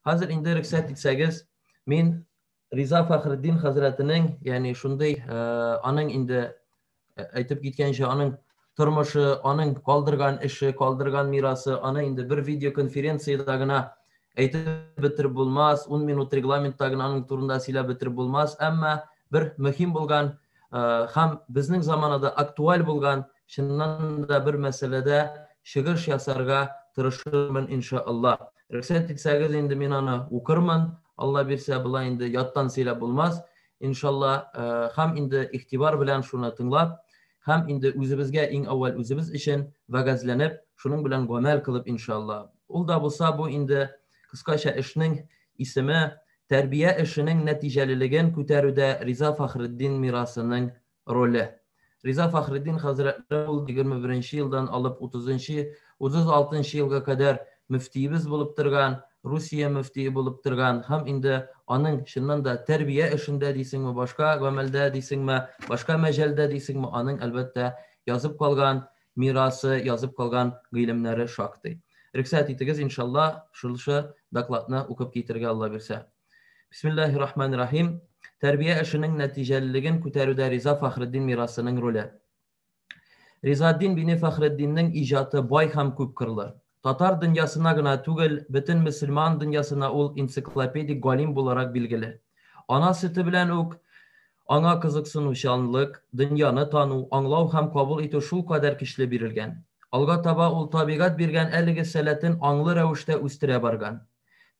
Hazır indi rüksat etsəgiz, min Riza Fakhriddin Hazretinin, yani şunday, anın indi aytıp gitkençe anın turmuşu, anın kaldırgan işi, kaldırgan mirası, ana indi bir video konferensiyadagına aytıp bitirip bulmaz, 10 minut reglamentdagına anın turunda sila bitirip bulmaz, ama bir mühim bulgan, hem bizning zamanada aktual bulgan, şundan da bir meselede şıgırş yasarga tırışırmın inşallah. Rüksat etsəgiz indi min anı okurman, Allah birse bula indi yattan sila bulmaz. İnşallah hem indi ihtibar bilen şunu tınlap, hem indi özümüzge en avval özümüz için vagazlanıp, şunun bilen gomel kılıp inşallah. Ol da bulsa bu indi kıskaça işinin ismi terbiye işinin neticeliliğin küterüde Riza Fakhriddin mirasının rolü. Riza Fakhriddin Hazretleri 21. yıldan alıp 36. yılga kadar müftiyimiz bulup durgan, Rusiya müftiyi bulup durgan, hem indi anın şundan da terbiye işinde deysinmi, başka gömelde deysinmi, başka mecelde deysinmi, anın elbette yazıp kalgan mirası, yazıp kalgan gıylimleri şaktı. Rüksat etigiz inşallah şuluşu daklatına okup getirge Allah birse. Bismillahirrahmanirrahim. Terbiye işinin neticeliliğin küterüde Riza Fakhriddin mirasının rolü. Rizaddin bini Fakhriddin'nin icatı bay hem küp kırılır. Tatar dünyasına gına tügül, bütün Müslüman dünyasına ol ensiklopedik galim bularak bilgili. Ana sütü bilen ok, ana kızıksınuşanlık, dünyanı tanu, anlav hem kabul eti şul kadar kişili birilgen. Alga taba ol tabigat birgen eligi seletin anlı revuşte üstüre bargan.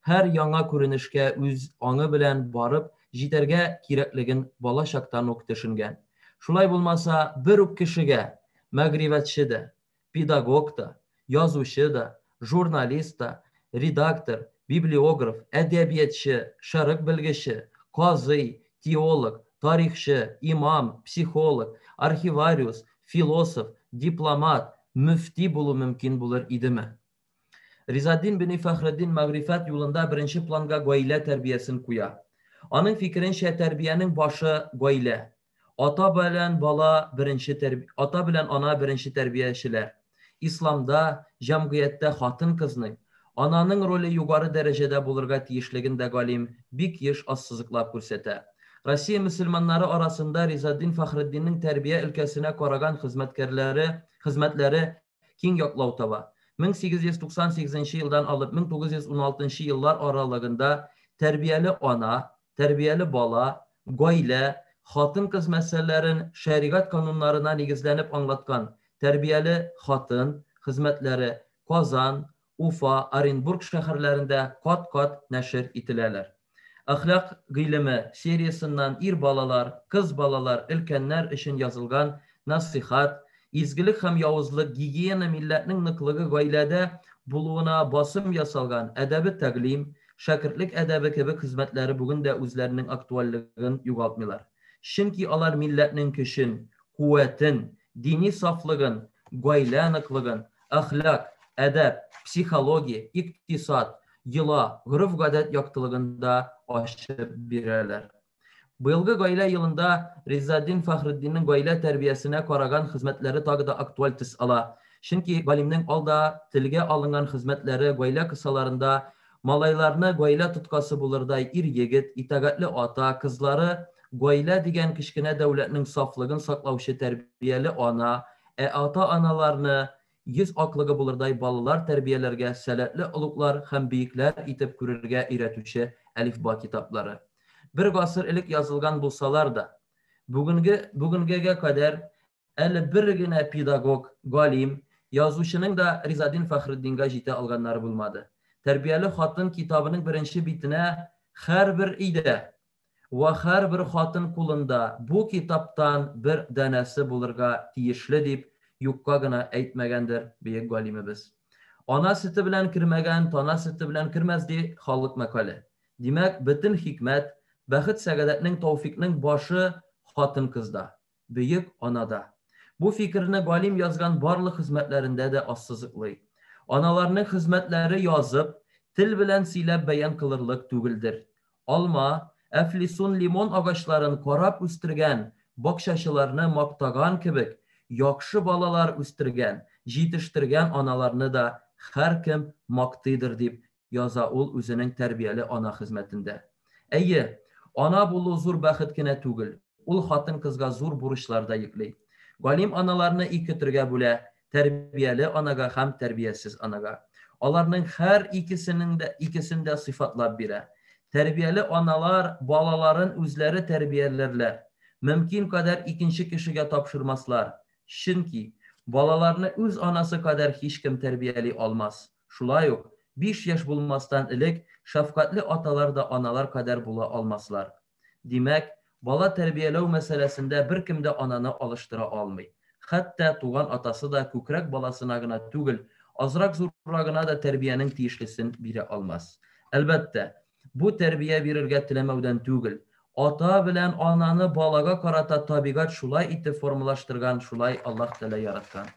Her yana körünüşke üz anı bilen barıp, jiterge kirekligin bala şaktan ok düşüngen. Şulay bulmasa bir ok kişige, magrivetçi de, pedagog da, yazıcı da, jurnalist da, redaktör, bibliograf, edebiyatçı, şarık bilgisi, kazı, teolog, tarihçi, imam, psikolog, archivarius, filosof, diplomat, müfti bulu mümkün bulur idi mi? Rizaddin bini Fakhriddin magrifat yolunda birinci planga goyle terbiyesini kuya. Anın fikrince terbiyenin başı goyle. Ata bilen bala birinci terbiye, ata bilen ana birinci terbiyeçiler. İslamda, cemiyette hatın kızının, ananın rolü yukarı derecede bulurga tiyişliginde galim, bik yiş assızlıklap kürsete. Rusya Müslümanları arasında Rizaddin Fakhriddin'in terbiye ülkesine koragan hizmetleri king yoklautava. 1898 yıldan alıp 1916 yıllar aralığında terbiyeli ana, terbiyeli bala, goyle, hatın kız meselelerin şeriat kanunlarına negizlenip anlatkan terbiyeli hatın hizmetleri Kazan, Ufa, Orenburg şehirlerinde kat kat neşir itilerler. Ahlak gıylimi serisinden ir balalar, kız balalar, ilkenler için yazılgan nasihat, İzgilik hem yavuzluk, gigiyena milletinin nıklığı gaylede buluğuna basım yasalgan edebi təqlim, şakirtlik edebi gibi hizmetleri bugün de özlerinin aktualliğini yugaltmıyorlar. Çünkü alar milletinin kişinin, kuvvetin, dini saflığın, gayle nıklığın, ahlak, edeb, psihologi, iktisat, yıla, gırıf gadet yaktılığında aşıp birerler. Bu yılgı gayle yılında Rizaddin Fakhriddin'in gayle terbiyesine koragan hizmetleri tağı da aktual tis ala. Çünkü galimnin alda tilge alınan hizmetleri gayle kısalarında malaylarını gayle tutkası bulurday ir yigit, itagatli ata, kızları gayle digen kişkine devletinin saflığın saklavışı terbiyeli ana, ata analarını yüz aklığı bulurday balılar terbiyelerge seletli oluklar hem büyükler itip kürürge iretüşü elifba kitapları. Bir gasır ilik yazılgan bulsalar da bugünkege kadar 51 gine pedagog, galim, yazışının da Rizaddin Fakhriddin'ga jite alganları bulmadı. Terbiyeli hatın kitabının birinci bitine her bir ide ve her bir hatın kulunda bu kitaptan bir denesi bulurga tiyişli deyip yukka gına eğitmegendir büyük galimimiz. Ana sütü bilen kirmegen, tana sütü bilen kirmez diye halık makale. Demek bütün hikmet Bəxit səqədətinin tavfiqinin başı hatın kızda, büyük anada. Bu fikrini galim yazgan barlıq hizmetlerinde de assızlıqlı. Analarının hizmetleri yazıp, til bilen silep beyan kılırlık tügüldür. Alma, eflisun limon ağaçların korap üstürgen, bakşaşılarını maktagan kibik, yakşı balalar üstürgen, jitiştirgen analarını da her kim maktıdır deyip яза ул үзенең тәрбияле ана хезмәтендә. Әйе, ана булу зур бәхет кенә түгел, ул хатын кызга зур бурычлар да йөкләй. Галим аналарны ике төргә бүлә, тәрбияле анага һәм тәрбиясез анага. Аларның һәр икесен дә сыйфатлап бирә. Тәрбияле аналар балаларын үзләре тәрбияләрләр. Мөмкин кадәр икенче кешегә тапшырмаслар. Чөнки балаларны үз анасы кадәр һичкем тәрбияли алмас. Шулай ук 5 яшь булмастан элек шәфкатьле аталар да аналар кадәр була алмаслар. Димәк, бала тәрбияләү мәсьәләсендә беркем дә ананы алыштыра алмый. Хәтта туган атасы да күкрәк баласына гына түгел, азрак зуррагына да тәрбиянең тиешлесен бирә алмас. Әлбәттә, бу тәрбия бирергә теләмәүдән түгел, ата белән ананы балага карата табигать шулай итеп формалаштырган, шулай Аллаһ Тәгалә яраткан.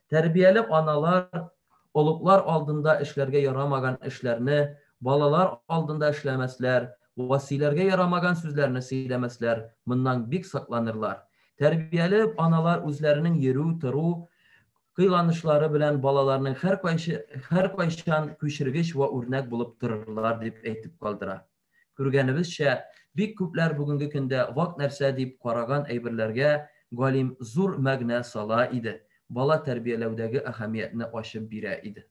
Тәрбияле аналар олуглар алдында эшләргә ярамаган эшләрне балалар алдында эшләмәсләр, василәргә ярамаган сүзләрне сөйләмәсләр, моннан бик сакланырлар. Тәрбияле аналар үзләренең йөрү, тору, кыйланышлары белән балаларның һәркайчан күчергеч ва үрнәк булып торырлар дип әйтеп калдыра. Күргәнебезчә, бик күпләр бүгенге көндә вак нәрсә дип караган әйберләргә галим зур мәгънә сала иде. Бала тәрбияләүдәге әһәмиятне ачып бирә иде.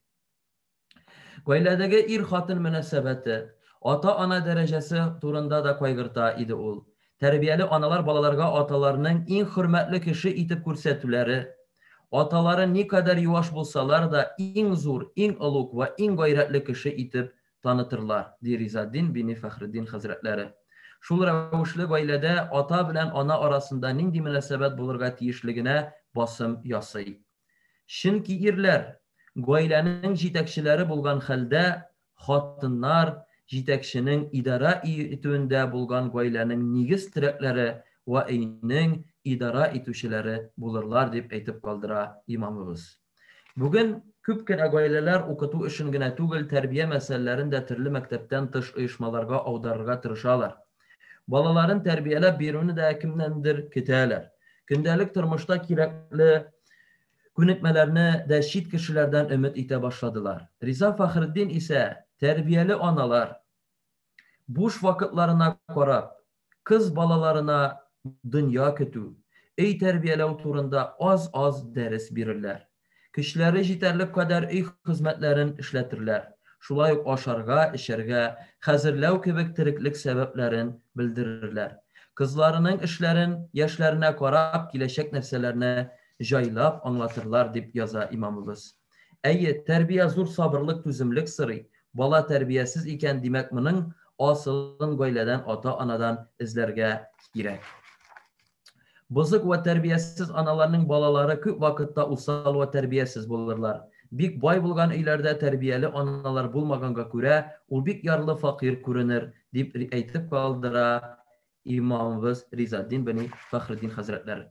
Гаиләдәге ир-хатын мөнәсәбәте, ата-ана дәрәҗәсе турында да кайгырта иде ул. Тәрбияле аналар балаларга аталарының иң хөрмәтле кеше итеп күрсәтүләре, аталары никадәр юаш булсалар да иң зур, иң олуг ва иң гайрәтле кеше итеп танытырлар, ди Ризаддин бин Фәхреддин хәзрәтләре. Шул рәвешле гаиләдә ата белән ана арасында нинди мөнәсәбәт булырга тиешлегенә басым ясый. Чөнки ирләр гаиләнең җитәкчеләре булган хәлдә, хатыннар җитәкченең идара итүендә булган гаиләнең нигез терәкләре ва өйнең идара итүчеләре булырлар дип әйтеп калдыра имамыбыз. Бүген күп кенә гаиләләр укыту эшен генә түгел, тәрбия мәсьәләләрен дә төрле мәктәптән тыш оешмаларга аударырга тырышалар. Балаларын тәрбияләп бирүне дә кемнәндер көтәләр. Көндәлек тормышта кирәкле күнекмәләрне дә чит кешеләрдән өмет итә башладылар. Риза Фәхреддин исә тәрбияле аналар буш вакытларына карап, кыз балаларына дөнья көтү, өй тәрбияләү турында аз-аз дәрес бирерләр. Көчләре җитәрлек кадәр өй хезмәтләрен эшләтерләр. Шулай ук ашарга, эчәргә, хәзерләү кебек тереклек сәбәпләрен белдерерләр. Кызларының эшләрен яшьләренә карап, киләчәк нәрсәләрне җайлап аңлатырлар дип яза имамыбыз. Әйе, тәрбия зур сабырлык, түземлек сорый. Бала тәрбиясез икән, димәк, моның асылын гаиләдән, ата-анадан эзләргә кирәк. Бызык ва тәрбиясез аналарның балалары күп вакытта усал ва тәрбиясез булырлар. Бик бай булган өйләрдә тәрбияле аналар булмаганга күрә, ул бик ярлы факир күренер дип әйтеп калдыра имамыбыз Ризаддин бин Фәхреддин хәзрәтләре.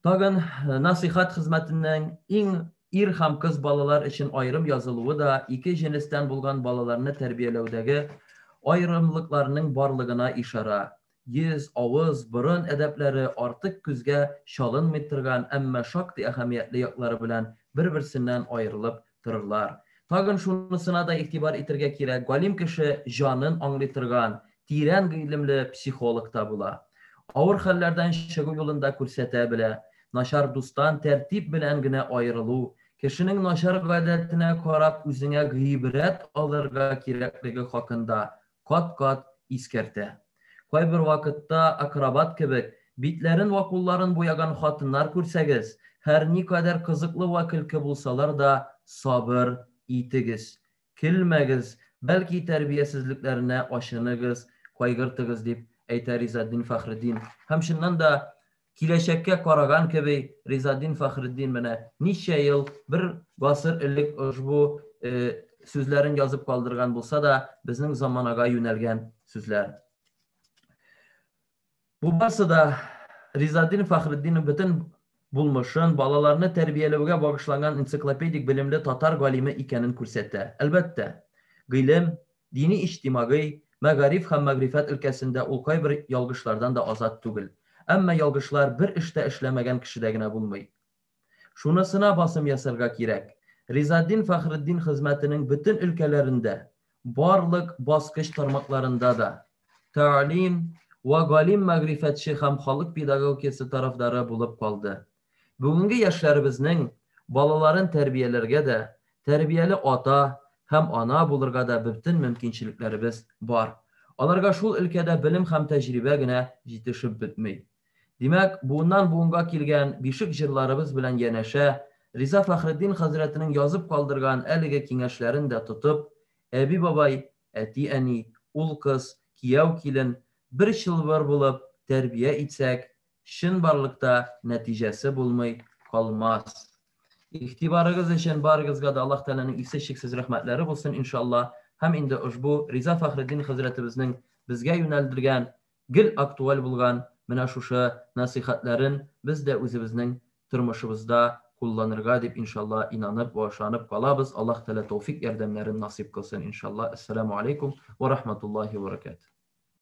Тагын насихат хезмәтенең иң ир һәм кыз балалар өчен аерым язылуы да ике җенестән булган балаларны тәрбияләүдәге аерымлыкларның барлыгына ишара. Йөз, авыз, борын әдәпләре артык күзгә чалынмый торган, әмма шактый әһәмиятле яклары белән бер-берсеннән аерылып торырлар. Тагын шунысына да игътибар итәргә кирәк, галим кеше җанын аңлый торган, тирән гыйлемле психолог та була. Авыр хәлләрдән чыгу юлында күрсәтә белә. Начар дустан тәртип белән генә аерылу, кешенең начар гадәтенә карап үзеңә гыйбрәт алырга кирәклеге хакында кат-кат искәртә. Кайбер вакытта акробат кебек битләрен ва кулларын буяган хатыннар күрсәгез, һәр никадәр кызыклы ва көлке булсалар да сабыр итегез, көлмәгез, бәлки тәрбиясезлекләренә ачыныгыз, кайгыртыгыз дип әйтә Ризаддин Фәхреддин. Һәм шуннан да киләчәккә караган кеби Ризаддин Фәхреддин менә ничә ел, бер гасыр элек ошбу сүзләрен язып калдырган булса да, безнең заманага юнәлгән сүзләр. Бу барысы да Ризаддин Фәхреддинның бөтен булмышын, балаларны тәрбияләүгә багышланган энциклопедик белемле татар галиме икәнен күрсәтә. Әлбәттә, гыйлем, дини-иҗтимагый, мәгариф һәм мәгърифәт өлкәсендә ул кайбер ялгышлардан да азат түгел. Әмма ялгышлар бер эштә эшләмәгән кешедә генә булмый. Шунысына басым ясарга кирәк. Ризаддин Фәхреддин хезмәтенең бөтен өлкәләрендә barlık baskış tarmaklarında da ta'lim ve galim magrifetçi hem halk pedagogiyası tarafdarı bulup kaldı. Bugünkü yaşlarımızın balaların terbiyelerge de terbiyeli ata hem ana bulurga da bütün mümkünçiliklerimiz var. Alarga şul ülkede bilim hem tecrübe güne yetişip bitmey. Demek bundan buğunga kilgen bişik jırlarımız bilen yeneşe Riza Fahreddin Hazretinin yazıp kaldırgan elige kingeşlerini de tutup Ebi babay, eti eni, ul kız, kiyav kilin bir şılvar bulup terbiye etsek şın barlıkta neticesi bulmay kalmaz. İhtibarınız için barınızga da Allah Teala'nın ise şeksiz rahmetleri bulsun inşallah. Hem indi ushbu Riza Fahreddin Hazretimizning bizga yöneldirgan gil aktual bulgan mana şuşa nasihatlerin biz de o'zimizning turmushimizda kullanırga deb inşallah inanıp ve şanıp kalabız. Allah Teala tevfik yardımlarını nasip kılsın inşallah. Esselamu aleyküm ve rahmetullahi ve berekatuhu.